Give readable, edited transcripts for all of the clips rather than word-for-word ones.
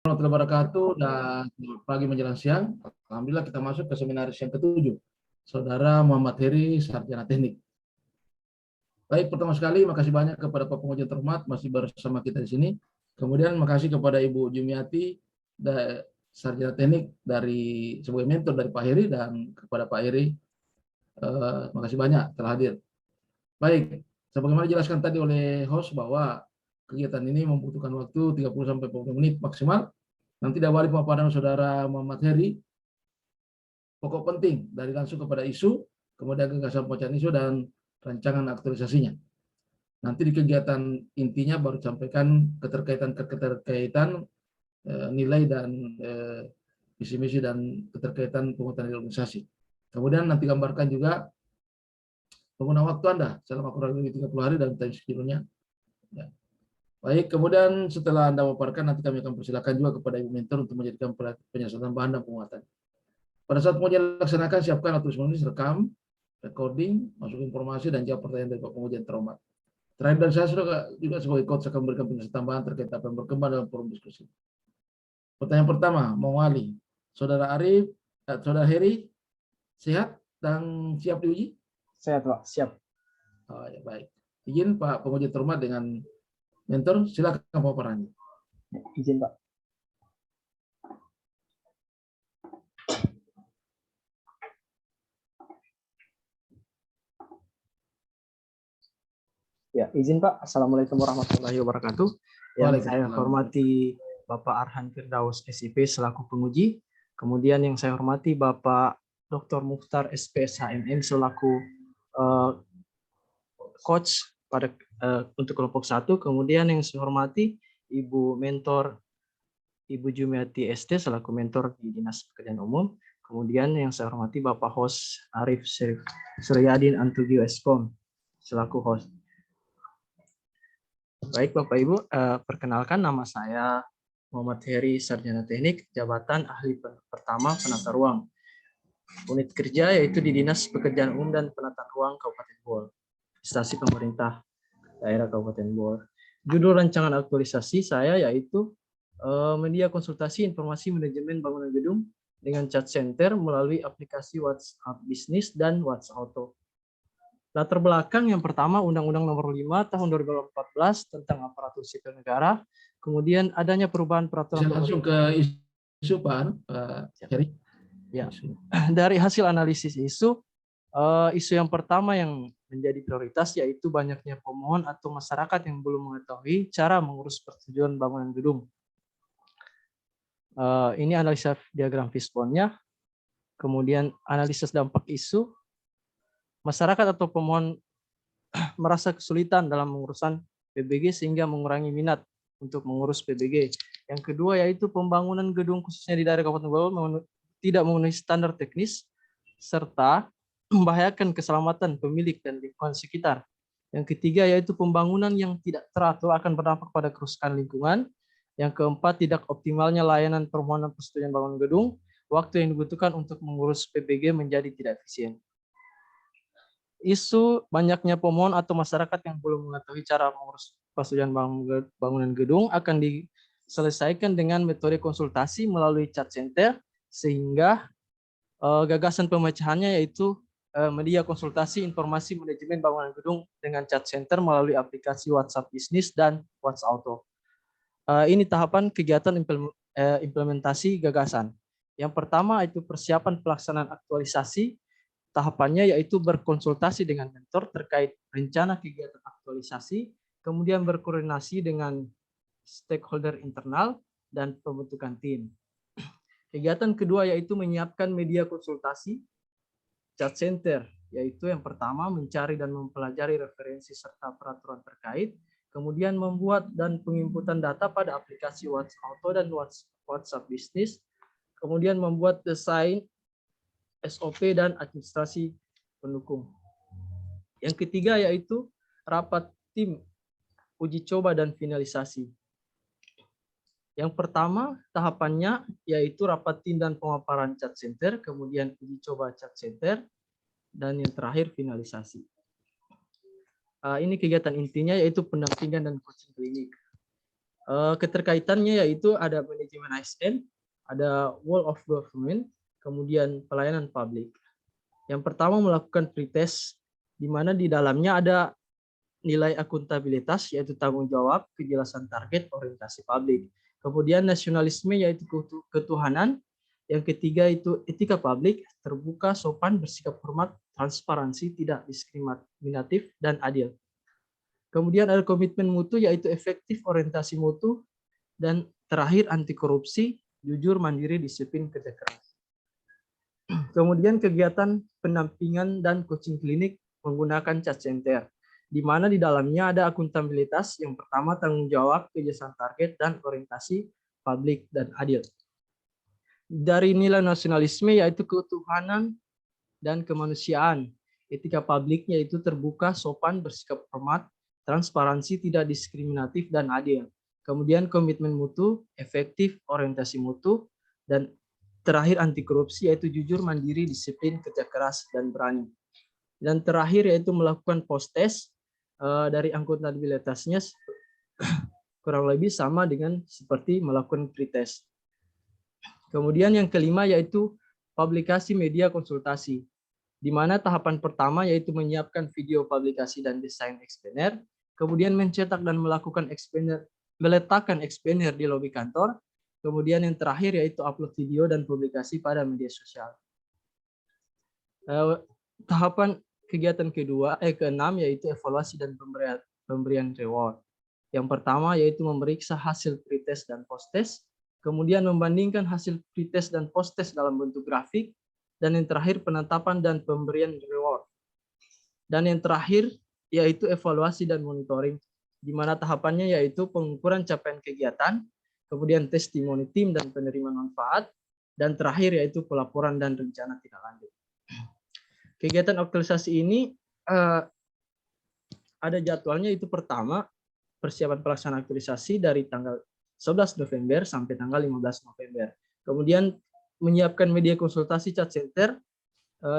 Warahmatullahi wabarakatuh dan selamat pagi menjelang siang. Alhamdulillah kita masuk ke seminaris yang ke-7. Saudara Muhammad Heri, Sarjana Teknik. Baik, pertama sekali makasih banyak kepada Pak Pengujian terhormat masih bersama kita di sini. Kemudian makasih kepada Ibu Jumiati, Sarjana Teknik dari sebagai mentor dari Pak Heri, dan kepada Pak Heri makasih banyak telah hadir. Baik, sebagaimana dijelaskan tadi oleh host bahwa kegiatan ini membutuhkan waktu 30-40 menit maksimal. Nanti diawali pemaparan saudara Muhammad Heri, pokok penting dari langsung kepada isu, kemudian gagasan pemecahan isu dan rancangan aktualisasinya. Nanti di kegiatan intinya baru sampaikan keterkaitan nilai dan visi misi dan keterkaitan penguatan di organisasi. Kemudian nanti gambarkan juga pengguna waktu Anda selama kurang lebih 30 hari dan time schedule-nya. Ya. Baik, kemudian setelah Anda memaparkan, nanti kami akan persilakan juga kepada Ibu Mentor untuk menjadikan penyelesaian bahan dan penguatan. Pada saat pengujian dilaksanakan, siapkan atau menulis, rekam, recording, masuk informasi, dan jawab pertanyaan dari Pak Pengujian terhormat. Terakhir dari saya juga sebagai coach akan memberikan penjelasan tambahan terkait apa yang berkembang dalam forum diskusi. Pertanyaan pertama, mewali. Saudara Arif, Saudara Heri, sehat dan siap diuji? Sehat, Pak. Siap. Oh, ya, baik. Izin Pak Pengujian terhormat dengan mentor, silakan pemaparannya. Izin, Pak. Ya, izin Pak. Assalamualaikum warahmatullahi wabarakatuh. Yang saya hormati Bapak Arhan Firdaus SIP selaku penguji. Kemudian yang saya hormati Bapak Dr. Mukhtar SPSHMM selaku coach pada untuk kelompok 1. Kemudian yang saya hormati Ibu Mentor Ibu Jumiati ST selaku mentor di Dinas Pekerjaan Umum. Kemudian yang saya hormati Bapak host Arif Suryadin Antugio Eskom selaku host. Baik Bapak Ibu, perkenalkan nama saya Muhammad Heri, Sarjana Teknik, jabatan ahli pertama penata ruang. Unit kerja yaitu di Dinas Pekerjaan Umum dan Penataan Ruang Kabupaten Bogor, instansi pemerintah daerah Kabupaten Bogor. Judul rancangan aktualisasi saya yaitu media konsultasi informasi manajemen bangunan gedung dengan chat center melalui aplikasi WhatsApp Business dan WhatsApp Auto. Latar belakang yang pertama Undang-Undang Nomor 5 Tahun 2014 tentang aparatur sipil negara, kemudian adanya perubahan peraturan langsung ke isu Pak Heri. Ya. Dari hasil analisis isu yang pertama yang menjadi prioritas yaitu banyaknya pemohon atau masyarakat yang belum mengetahui cara mengurus persetujuan bangunan gedung. Ini analisa diagram fishbone-nya, kemudian analisis dampak isu. Masyarakat atau pemohon merasa kesulitan dalam mengurusan PBG sehingga mengurangi minat untuk mengurus PBG. Yang kedua yaitu pembangunan gedung khususnya di daerah Kabupaten Bogor tidak memenuhi standar teknis serta membahayakan keselamatan pemilik dan lingkungan sekitar. Yang ketiga yaitu pembangunan yang tidak teratur akan berdampak pada kerusakan lingkungan. Yang keempat, tidak optimalnya layanan permohonan persetujuan bangunan gedung, waktu yang dibutuhkan untuk mengurus PBG menjadi tidak efisien. Isu banyaknya pemohon atau masyarakat yang belum mengetahui cara mengurus persetujuan bangunan gedung akan diselesaikan dengan metode konsultasi melalui chat center, sehingga gagasan pemecahannya yaitu media konsultasi informasi manajemen bangunan gedung dengan chat center melalui aplikasi WhatsApp Business dan WhatsApp Auto. Ini tahapan kegiatan implementasi gagasan. Yang pertama itu persiapan pelaksanaan aktualisasi. Tahapannya yaitu berkonsultasi dengan mentor terkait rencana kegiatan aktualisasi, kemudian berkoordinasi dengan stakeholder internal dan pembentukan tim. Kegiatan kedua yaitu menyiapkan media konsultasi chat center, yaitu yang pertama mencari dan mempelajari referensi serta peraturan terkait, kemudian membuat dan penginputan data pada aplikasi WhatsApp Auto dan WhatsApp Business, kemudian membuat desain SOP dan administrasi pendukung. Yang ketiga yaitu rapat tim uji coba dan finalisasi. Yang pertama tahapannya yaitu rapat tim dan pemaparan chat center, kemudian uji coba chat center, dan yang terakhir finalisasi. Ini kegiatan intinya yaitu pendampingan dan coaching klinik. Keterkaitannya yaitu ada manajemen ASN, ada Wall of Government, kemudian pelayanan publik. Yang pertama melakukan pretest, di mana di dalamnya ada nilai akuntabilitas, yaitu tanggung jawab, kejelasan target, orientasi publik. Kemudian nasionalisme, yaitu ketuhanan. Yang ketiga itu etika publik, terbuka, sopan, bersikap hormat, transparansi, tidak diskriminatif, dan adil. Kemudian ada komitmen mutu, yaitu efektif, orientasi mutu, dan terakhir anti korupsi, jujur, mandiri, disiplin, kerja keras. Kemudian kegiatan pendampingan dan coaching klinik menggunakan chat center, di mana di dalamnya ada akuntabilitas, yang pertama tanggung jawab, kejelasan target, dan orientasi publik dan adil. Dari nilai nasionalisme yaitu ketuhanan dan kemanusiaan, etika publik yaitu terbuka, sopan, bersikap hormat, transparansi, tidak diskriminatif, dan adil. Kemudian komitmen mutu, efektif, orientasi mutu, dan terakhir anti korupsi yaitu jujur, mandiri, disiplin, kerja keras, dan berani. Dan terakhir yaitu melakukan post test, dari akuntabilitasnya kurang lebih sama dengan seperti melakukan pretest. Kemudian yang kelima yaitu publikasi media konsultasi, di mana tahapan pertama yaitu menyiapkan video publikasi dan desain explainer, kemudian mencetak dan melakukan explainer, meletakkan explainer di lobi kantor, kemudian yang terakhir yaitu upload video dan publikasi pada media sosial. Tahapan kegiatan keenam yaitu evaluasi dan pemberian reward. Yang pertama yaitu memeriksa hasil pretest dan post-test, kemudian membandingkan hasil pretest dan post-test dalam bentuk grafik, dan yang terakhir penetapan dan pemberian reward. Dan yang terakhir yaitu evaluasi dan monitoring, di mana tahapannya yaitu pengukuran capaian kegiatan, kemudian testimoni tim dan penerima manfaat, dan terakhir yaitu pelaporan dan rencana tindak lanjut. Kegiatan aktualisasi ini ada jadwalnya, itu pertama persiapan pelaksanaan aktualisasi dari tanggal 11 November sampai tanggal 15 November. Kemudian menyiapkan media konsultasi chat center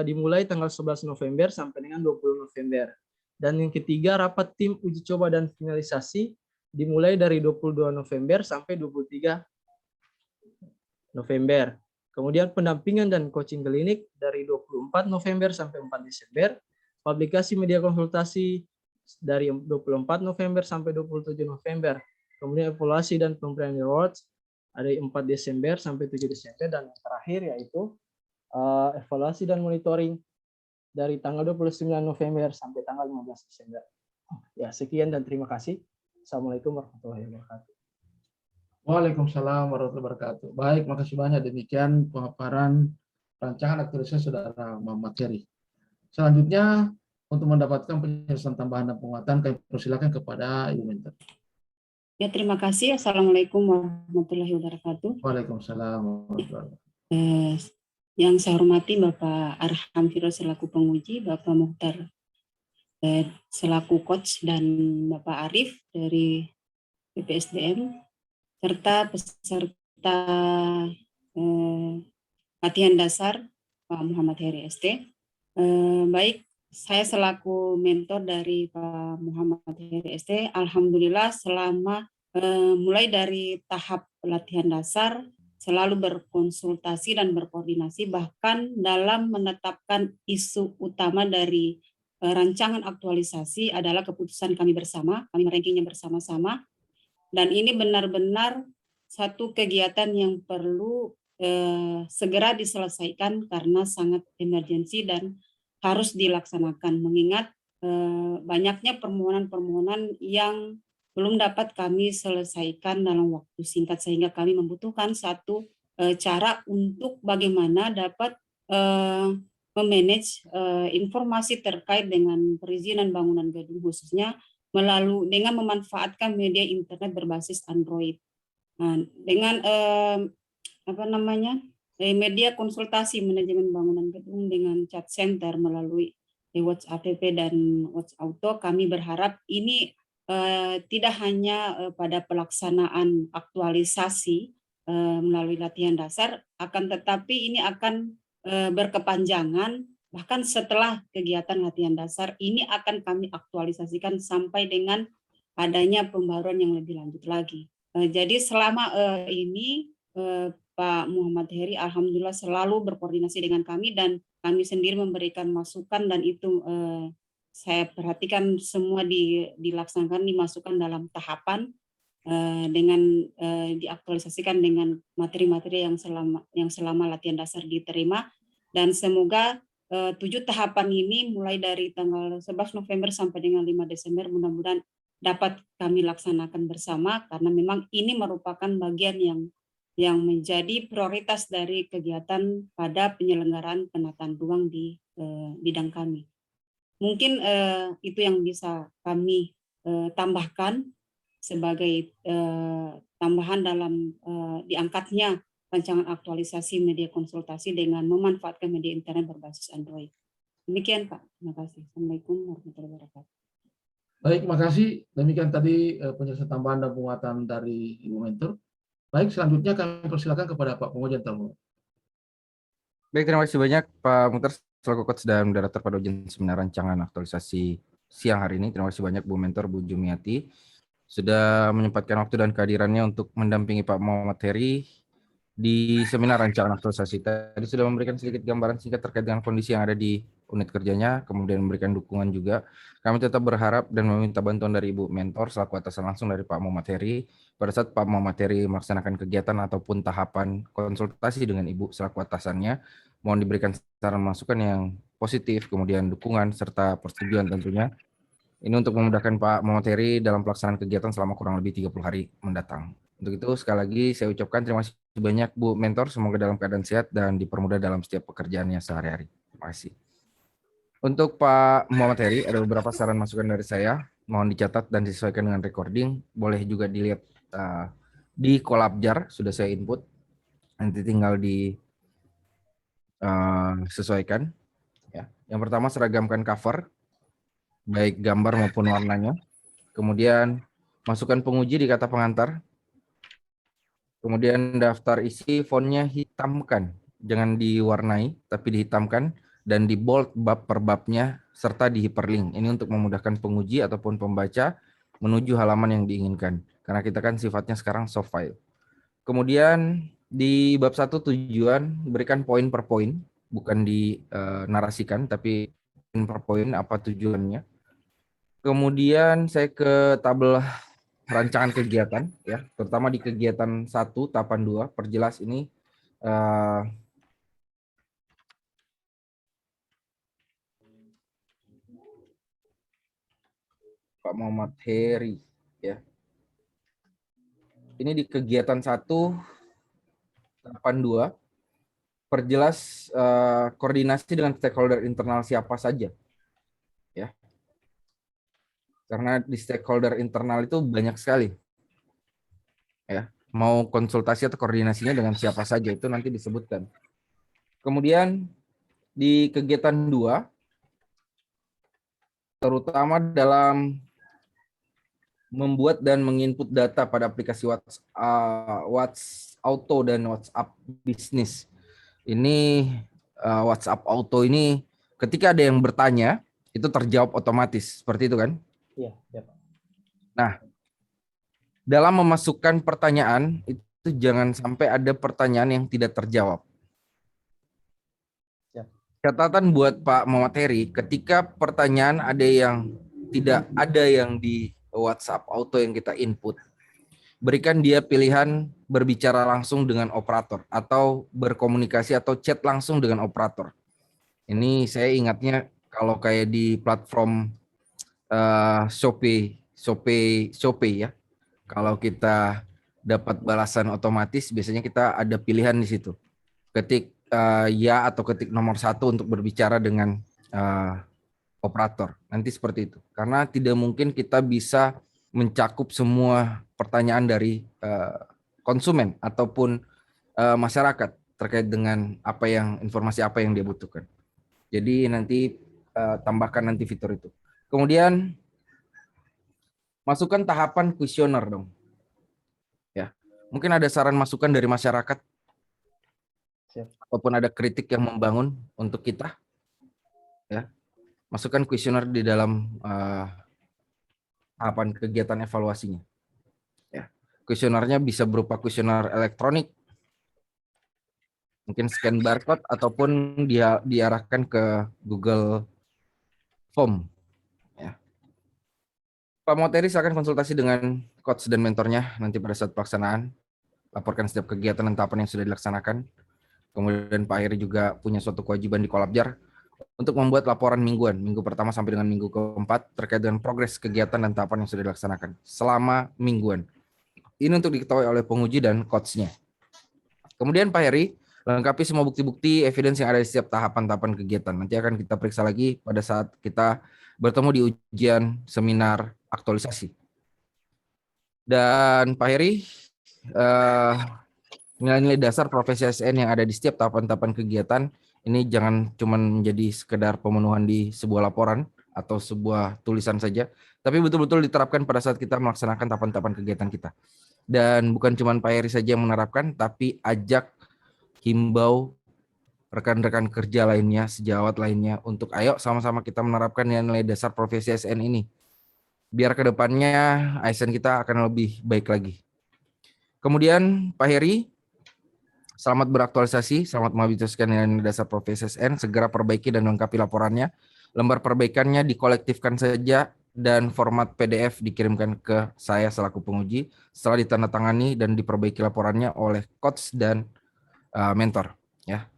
dimulai tanggal 11 November sampai dengan 20 November. Dan yang ketiga rapat tim uji coba dan finalisasi dimulai dari 22 November sampai 23 November. Kemudian pendampingan dan coaching klinik dari 24 November sampai 4 Desember. Publikasi media konsultasi dari 24 November sampai 27 November. Kemudian evaluasi dan pemberian rewards dari 4 Desember sampai 7 Desember. Dan yang terakhir yaitu evaluasi dan monitoring dari tanggal 29 November sampai tanggal 15 Desember. Ya, sekian dan terima kasih. Assalamualaikum warahmatullahi wabarakatuh. Waalaikumsalam warahmatullahi wabarakatuh. Baik, makasih banyak. Demikian pemaparan rancangan aktualisasi Saudara Muhammad Heri. Selanjutnya, untuk mendapatkan penjelasan tambahan dan penguatan, kami persilakan kepada Ibu Mentor. Ya, terima kasih. Assalamualaikum warahmatullahi wabarakatuh. Waalaikumsalam warahmatullahi wabarakatuh. Yang saya hormati Bapak Arham Firoz selaku penguji, Bapak Muhtar selaku coach, dan Bapak Arif dari BPSDM, serta peserta latihan dasar Pak Muhammad Heri ST. Baik, saya selaku mentor dari Pak Muhammad Heri ST, alhamdulillah selama mulai dari tahap pelatihan dasar selalu berkonsultasi dan berkoordinasi, bahkan dalam menetapkan isu utama dari rancangan aktualisasi adalah keputusan kami bersama, kami merankingnya bersama-sama, dan ini benar-benar satu kegiatan yang perlu segera diselesaikan karena sangat emergensi dan harus dilaksanakan, mengingat banyaknya permohonan-permohonan yang belum dapat kami selesaikan dalam waktu singkat, sehingga kami membutuhkan satu cara untuk bagaimana dapat memanage informasi terkait dengan perizinan bangunan gedung, khususnya melalui dengan memanfaatkan media internet berbasis Android. Nah, dengan media konsultasi manajemen bangunan gedung dengan chat center melalui WhatsApp dan WhatsApp Auto, kami berharap ini tidak hanya pada pelaksanaan aktualisasi melalui latihan dasar, akan tetapi ini akan berkepanjangan, bahkan setelah kegiatan latihan dasar ini akan kami aktualisasikan sampai dengan adanya pembaruan yang lebih lanjut lagi. Jadi selama ini Pak Muhammad Heri alhamdulillah selalu berkoordinasi dengan kami dan kami sendiri memberikan masukan, dan itu saya perhatikan semua dilaksanakan, dimasukkan dalam tahapan dengan diaktualisasikan dengan materi-materi yang selama latihan dasar diterima, dan semoga 7 tahapan ini mulai dari tanggal 11 November sampai dengan 5 Desember mudah-mudahan dapat kami laksanakan bersama, karena memang ini merupakan bagian yang menjadi prioritas dari kegiatan pada penyelenggaraan penataan ruang di bidang kami. Mungkin itu yang bisa kami tambahkan sebagai tambahan dalam diangkatnya rancangan aktualisasi media konsultasi dengan memanfaatkan media internet berbasis Android. Demikian Pak, terima kasih. Assalamualaikum warahmatullahi wabarakatuh. Baik, makasih. Demikian tadi penjelasan tambahan dan penguatan dari Ibu Mentor. Baik, selanjutnya kami persilakan kepada Pak Pengujian Tamu. Baik, terima kasih banyak Pak Mukhtar selaku Coach dan moderator pada ujian seminar rancangan aktualisasi siang hari ini. Terima kasih banyak Bu Mentor, Bu Jumiati, sudah menyempatkan waktu dan kehadirannya untuk mendampingi Pak Muhammad Heri di seminar rancangan aktualisasi. Tadi sudah memberikan sedikit gambaran singkat terkait dengan kondisi yang ada di unit kerjanya, kemudian memberikan dukungan juga. Kami tetap berharap dan meminta bantuan dari Ibu Mentor selaku atasan langsung dari Pak Muhammad Heri pada saat Pak Muhammad Heri melaksanakan kegiatan ataupun tahapan konsultasi dengan Ibu selaku atasannya. Mohon diberikan saran masukan yang positif, kemudian dukungan serta persetujuan tentunya. Ini untuk memudahkan Pak Muhammad Heri dalam pelaksanaan kegiatan selama kurang lebih 30 hari mendatang. Untuk itu sekali lagi saya ucapkan terima kasih banyak Bu Mentor, semoga dalam keadaan sehat dan dipermudah dalam setiap pekerjaannya sehari-hari. Terima kasih. Untuk Pak Muhammad Heri ada beberapa saran masukan dari saya, mohon dicatat dan disesuaikan dengan recording. Boleh juga dilihat di Kolabjar, sudah saya input. Nanti tinggal disesuaikan. Ya. Yang pertama seragamkan cover, baik gambar maupun warnanya. Kemudian masukkan penguji di kata pengantar. Kemudian daftar isi fontnya hitamkan, jangan diwarnai tapi dihitamkan, dan di bold bab per babnya serta di hyperlink. Ini untuk memudahkan penguji ataupun pembaca menuju halaman yang diinginkan. Karena kita kan sifatnya sekarang soft file. Kemudian di bab 1 tujuan berikan poin per poin, bukan dinarasikan tapi poin per poin apa tujuannya. Kemudian saya ke tabel rancangan kegiatan ya, terutama di kegiatan 1 tahapan 2 perjelas ini Pak Muhammad Heri ya. Ini di kegiatan 1 tahapan 2 perjelas koordinasi dengan stakeholder internal siapa saja ya. Karena di stakeholder internal itu banyak sekali ya. Mau konsultasi atau koordinasinya dengan siapa saja itu nanti disebutkan. Kemudian di kegiatan 2 terutama dalam membuat dan menginput data pada aplikasi WhatsApp Auto dan WhatsApp Business. Ini WhatsApp Auto ini ketika ada yang bertanya itu terjawab otomatis, seperti itu kan? Iya, ya Pak. Nah, dalam memasukkan pertanyaan itu jangan sampai ada pertanyaan yang tidak terjawab. Ya. Catatan buat Pak Muhammad Heri, ketika pertanyaan ada yang tidak ada yang di WhatsApp Auto yang kita input, berikan dia pilihan berbicara langsung dengan operator atau berkomunikasi atau chat langsung dengan operator. Ini saya ingatnya kalau kayak di platform Shopee ya. Kalau kita dapat balasan otomatis, biasanya kita ada pilihan di situ. Ketik ya atau ketik nomor 1 untuk berbicara dengan operator. Nanti seperti itu. Karena tidak mungkin kita bisa mencakup semua pertanyaan dari konsumen ataupun masyarakat terkait dengan informasi apa yang dia butuhkan. Jadi nanti tambahkan nanti fitur itu. Kemudian masukkan tahapan kuesioner dong. Ya. Mungkin ada saran masukan dari masyarakat. Siap. Ataupun ada kritik yang membangun untuk kita. Ya. Masukkan kuesioner di dalam tahapan kegiatan evaluasinya. Ya. kuesionernya bisa berupa kuesioner elektronik, mungkin scan barcode ataupun dia diarahkan ke Google Form. Ya. Pak Materi silakan konsultasi dengan coach dan mentornya nanti pada saat pelaksanaan. Laporkan setiap kegiatan dan tahapan yang sudah dilaksanakan. Kemudian Pak Heri juga punya suatu kewajiban di Kolabjar untuk membuat laporan mingguan, minggu pertama sampai dengan minggu keempat terkait dengan progres kegiatan dan tahapan yang sudah dilaksanakan selama mingguan. Ini untuk diketahui oleh penguji dan coach-nya. Kemudian Pak Heri, lengkapi semua bukti-bukti evidence yang ada di setiap tahapan-tahapan kegiatan. Nanti akan kita periksa lagi pada saat kita bertemu di ujian seminar aktualisasi. Dan Pak Heri, nilai-nilai dasar profesi ASN yang ada di setiap tahapan-tahapan kegiatan ini jangan cuma menjadi sekedar pemenuhan di sebuah laporan atau sebuah tulisan saja, tapi betul-betul diterapkan pada saat kita melaksanakan tahapan-tahapan kegiatan kita. Dan bukan cuma Pak Heri saja yang menerapkan, tapi ajak, himbau rekan-rekan kerja lainnya, sejawat lainnya untuk ayo sama-sama kita menerapkan nilai dasar profesi ASN ini. Biar kedepannya ASN kita akan lebih baik lagi. Kemudian Pak Heri, selamat beraktualisasi, selamat menghabiskan nilai dasar profesi ASN, segera perbaiki dan lengkapi laporannya. Lembar perbaikannya dikolektifkan saja dan format PDF dikirimkan ke saya selaku penguji setelah ditandatangani dan diperbaiki laporannya oleh coach dan mentor. Ya.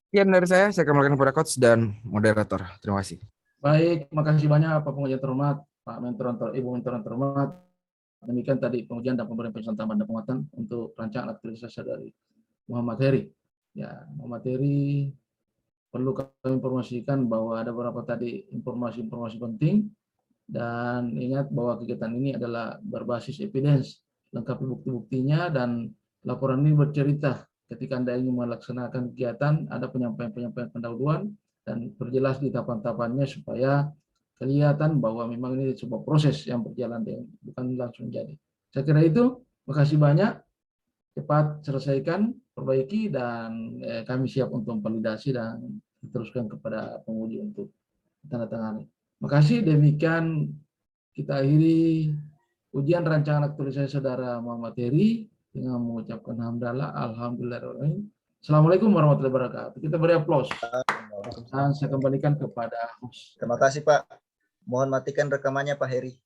Sekian dari saya akan melakukan kepada coach dan moderator. Terima kasih. Baik, makasih banyak Pak Pengujian terhormat, Pak Mentor, Ibu Mentor terhormat. Demikian tadi pengujian dan pemberian penjelasan tambahan dan penguatan untuk rancangan aktualisasi dari Muhammad Heri. Ya, Muhammad Heri perlu kami informasikan bahwa ada beberapa tadi informasi-informasi penting, dan ingat bahwa kegiatan ini adalah berbasis evidence, lengkapi bukti-buktinya, dan laporan ini bercerita ketika Anda ingin melaksanakan kegiatan, ada penyampaian-penyampaian pendahuluan dan perjelas di tahapan-tahapannya supaya kelihatan bahwa memang ini sebuah proses yang berjalan, bukan langsung jadi. Saya kira itu, makasih banyak, cepat selesaikan, perbaiki, dan kami siap untuk validasi dan diteruskan kepada penguji untuk tanda tangani. Makasih, demikian kita akhiri ujian rancangan aktualisasi saudara Muhammad Heri dengan mengucapkan hamdalah, alhamdulillah. Assalamualaikum warahmatullahi wabarakatuh. Kita beri aplaus. Dan saya kembalikan kepada host. Terima kasih Pak. Mohon matikan rekamannya Pak Heri.